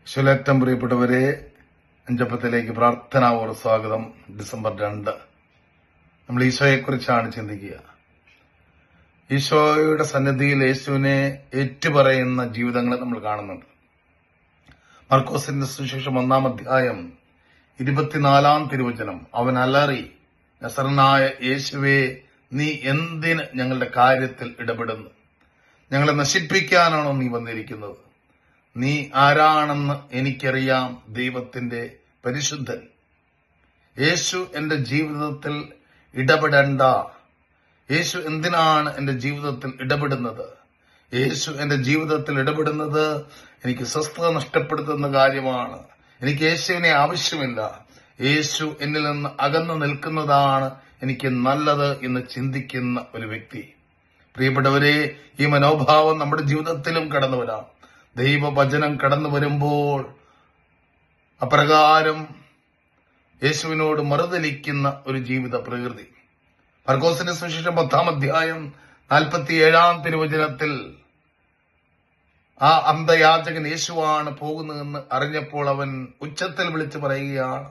ശുലേറ്റം പ്രിയപ്പെട്ടവരെ, അഞ്ചപ്പത്തിലേക്ക് പ്രാർത്ഥനാപൂർവ്വ സ്വാഗതം. ഡിസംബർ 2 നമ്മൾ ഈശോയെക്കുറിച്ചാണ് ചിന്തിക്കുക. ഈശോയുടെ സന്നിധിയിൽ യേശുവിനെ ഏറ്റുപറയുന്ന ജീവിതങ്ങളെ നമ്മൾ കാണുന്നുണ്ട്. മർക്കോസിന്റെ സുവിശേഷം 1-ാം അധ്യായം 24-ാം തിരുവചനം, അവൻ അലറി, നസറനായ യേശുവേ, നീ എന്തിന് ഞങ്ങളുടെ കാര്യത്തിൽ ഇടപെടുന്നു? ഞങ്ങളെ നശിപ്പിക്കാനാണോ നീ വന്നിരിക്കുന്നത്? നീ ആരാണെന്ന് എനിക്കറിയാം, ദൈവത്തിന്റെ പരിശുദ്ധൻ. യേശു എന്റെ ജീവിതത്തിൽ ഇടപെടേണ്ട. യേശു എന്തിനാണ് എന്റെ ജീവിതത്തിൽ ഇടപെടുന്നത്? യേശു എന്റെ ജീവിതത്തിൽ ഇടപെടുന്നത് എനിക്ക് സ്വസ്ഥത നഷ്ടപ്പെടുത്തുന്ന കാര്യമാണ്. എനിക്ക് യേശുവിനെ ആവശ്യമില്ല. യേശു എന്നിൽ നിന്ന് അകന്നു നിൽക്കുന്നതാണ് എനിക്ക് നല്ലത് എന്ന് ചിന്തിക്കുന്ന ഒരു വ്യക്തി. പ്രിയപ്പെട്ടവരെ, ഈ മനോഭാവം നമ്മുടെ ജീവിതത്തിലും കടന്നു വരാം. ദൈവവചനം കടന്നു വരുമ്പോൾ അപ്രകാരം യേശുവിനോട് മറുതലിക്കുന്ന ഒരു ജീവിത പ്രകൃതി. മർക്കോസിന്റെ സുവിശേഷം 10-ാം അധ്യായം 47-ാം തിരുവചനത്തിൽ ആ അന്ധയാചകൻ യേശുവാണ് പോകുന്നതെന്ന് അറിഞ്ഞപ്പോൾ അവൻ ഉച്ചത്തിൽ വിളിച്ചു പറയുകയാണ്,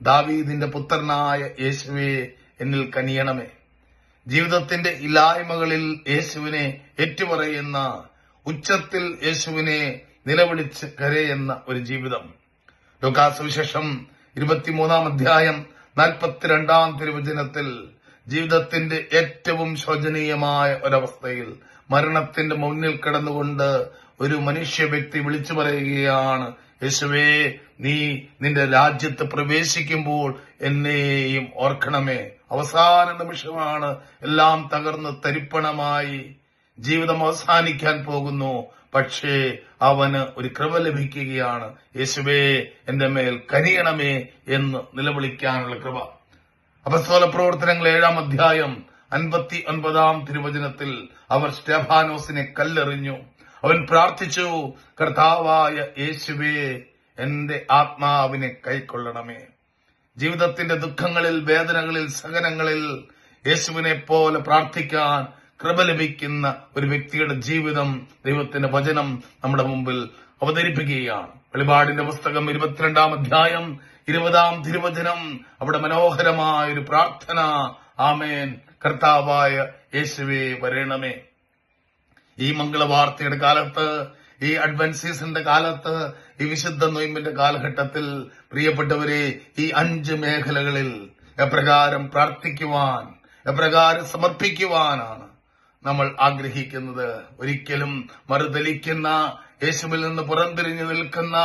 ദാവീദിന്റെ പുത്രനായ യേശുവേ, എന്നിൽ കനിയണമേ. ജീവിതത്തിന്റെ ഇല്ലായ്മകളിൽ യേശുവിനെ ഏറ്റുപറയുന്ന, ഉച്ചത്തിൽ യേശുവിനെ നിലവിളിച്ച് കരയുന്ന ഒരു ജീവിതം. ലൂക്കാസ് സുവിശേഷം 23-ാം അധ്യായം 42-ാം തിരുവചനത്തിൽ ജീവിതത്തിന്റെ ഏറ്റവും ശോചനീയമായ ഒരവസ്ഥയിൽ മരണത്തിന്റെ മുന്നിൽ കിടന്നുകൊണ്ട് ഒരു മനുഷ്യ വ്യക്തി വിളിച്ചു പറയുകയാണ്, യേശുവേ, നീ നിന്റെ രാജ്യത്ത് പ്രവേശിക്കുമ്പോൾ എന്നെയും ഓർക്കണമേ. അവസാന നിമിഷമാണ്. എല്ലാം തകർന്ന് തരിപ്പണമായി ജീവിതം അവസാനിക്കാൻ പോകുന്നു. പക്ഷേ അവന് ഒരു കൃപ ലഭിക്കുകയാണ്, യേശുവേ, എന്റെ മേൽ കനിയണമേ എന്ന് നിലവിളിക്കാനുള്ള കൃപ. അപ്പസ്തോല പ്രവർത്തനങ്ങൾ 7-ാം അധ്യായം 59-ാം തിരുവചനത്തിൽ അവർ സ്തെഫാനോസിനെ കല്ലെറിഞ്ഞു. അവൻ പ്രാർത്ഥിച്ചു, കർത്താവായ യേശുവേ, എന്റെ ആത്മാവിനെ കൈക്കൊള്ളണമേ. ജീവിതത്തിന്റെ ദുഃഖങ്ങളിൽ, വേദനകളിൽ, സഹനങ്ങളിൽ യേശുവിനെ പോലെ പ്രാർത്ഥിക്കാൻ കൃപ ലഭിക്കുന്ന ഒരു വ്യക്തിയുടെ ജീവിതം ദൈവത്തിന്റെ വചനം നമ്മുടെ മുമ്പിൽ അവതരിപ്പിക്കുകയാണ്. വെളിപാടിന്റെ പുസ്തകം 22-ാം അധ്യായം 20-ാം തിരുവചനം, അവിടെ മനോഹരമായ ഒരു പ്രാർത്ഥന, ആമേൻ, കർത്താവായ യേശുവേ വരണമേ. ഈ മംഗളവാർത്തയുടെ കാലത്ത്, ഈ അഡ്വന്റ് സീസണിന്റെ കാലത്ത്, ഈ വിശുദ്ധ നൊയിമ്പിന്റെ കാലഘട്ടത്തിൽ പ്രിയപ്പെട്ടവരെ, ഈ 5 മേഖലകളിൽ എപ്രകാരം പ്രാർത്ഥിക്കുവാൻ, എപ്രകാരം സമർപ്പിക്കുവാനാണ് നമ്മൾ ആഗ്രഹിക്കുന്നത്. ഒരിക്കലും മറുതലിക്കുന്ന, യേശുവിൽ നിന്ന് പുറംതിരിഞ്ഞു നിൽക്കുന്ന,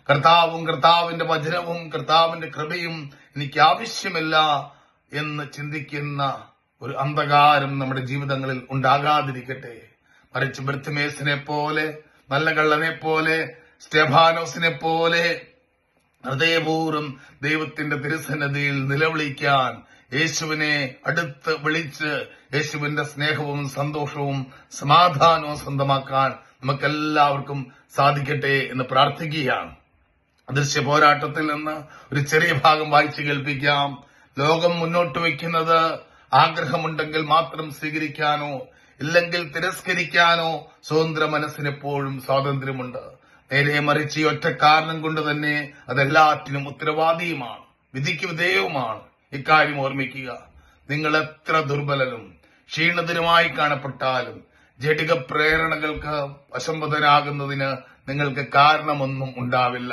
കർത്താവും കർത്താവിന്റെ വചനവും കർത്താവിന്റെ കൃപയും എനിക്ക് ആവശ്യമില്ല എന്ന് ചിന്തിക്കുന്ന ഒരു അന്ധകാരം നമ്മുടെ ജീവിതങ്ങളിൽ ഉണ്ടാകാതിരിക്കട്ടെ. മറിച്ച് ബർത്തിമേസിനെ പോലെ, നല്ല കള്ളനെ പോലെ, സ്തെഫാനോസിനെ പോലെ ഹൃദയപൂർവ്വം ദൈവത്തിന്റെ തിരുസന്നിധിയിൽ നിലവിളിക്കാൻ, യേശുവിനെ അടുത്ത് വിളിച്ച് യേശുവിന്റെ സ്നേഹവും സന്തോഷവും സമാധാനവും സ്വന്തമാക്കാൻ നമുക്കെല്ലാവർക്കും സാധിക്കട്ടെ എന്ന് പ്രാർത്ഥിക്കുകയാണ്. അദൃശ്യ പോരാട്ടത്തിൽ നിന്ന് ഒരു ചെറിയ ഭാഗം വായിച്ചു കേൾപ്പിക്കാം. ലോകം മുന്നോട്ട് വയ്ക്കുന്നത് ആഗ്രഹമുണ്ടെങ്കിൽ മാത്രം സ്വീകരിക്കാനോ ഇല്ലെങ്കിൽ തിരസ്കരിക്കാനോ സ്വതന്ത്ര മനസ്സിനെപ്പോഴും സ്വാതന്ത്ര്യമുണ്ട്. നേരെ മറിച്ച് ഈ ഒറ്റ കാരണം കൊണ്ട് തന്നെ അതെല്ലാറ്റിനും ഉത്തരവാദിയുമാണ്, വിധിക്ക് വിധേയവുമാണ്. ഇക്കാര്യം ഓർമ്മിക്കുക. നിങ്ങൾ എത്ര ദുർബലനും ക്ഷീണിതനുമായി കാണപ്പെട്ടാലും ജഡിക പ്രേരണകൾക്ക് വശംവദനാകുന്നതിന് നിങ്ങൾക്ക് കാരണമൊന്നും ഉണ്ടാവില്ല.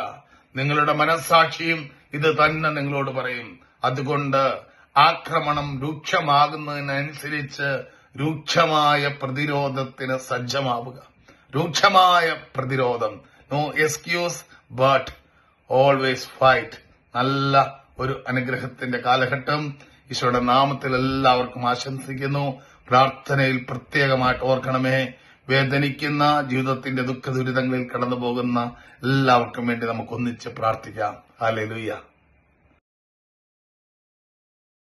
നിങ്ങളുടെ മനസ്സാക്ഷിയും ഇത് തന്നെ നിങ്ങളോട് പറയും. അതുകൊണ്ട് ആക്രമണം രൂക്ഷമാകുന്നതിനനുസരിച്ച് രൂക്ഷമായ പ്രതിരോധത്തിന് സജ്ജമാവുക. രൂക്ഷമായ പ്രതിരോധം, no excuse but always fight. നല്ല ഒരു അനുഗ്രഹത്തിന്റെ കാലഘട്ടം ഈശോയുടെ നാമത്തിൽ എല്ലാവർക്കും ആശംസിക്കുന്നു. പ്രാർത്ഥനയിൽ പ്രത്യേകമായിട്ട് ഓർക്കണമേ, വേദനിക്കുന്ന ജീവിതത്തിന്റെ ദുഃഖ ദുരിതങ്ങളിൽ കടന്നു പോകുന്ന എല്ലാവർക്കും വേണ്ടി നമുക്ക് ഒന്നിച്ച് പ്രാർത്ഥിക്കാം. ഹല്ലേലൂയ.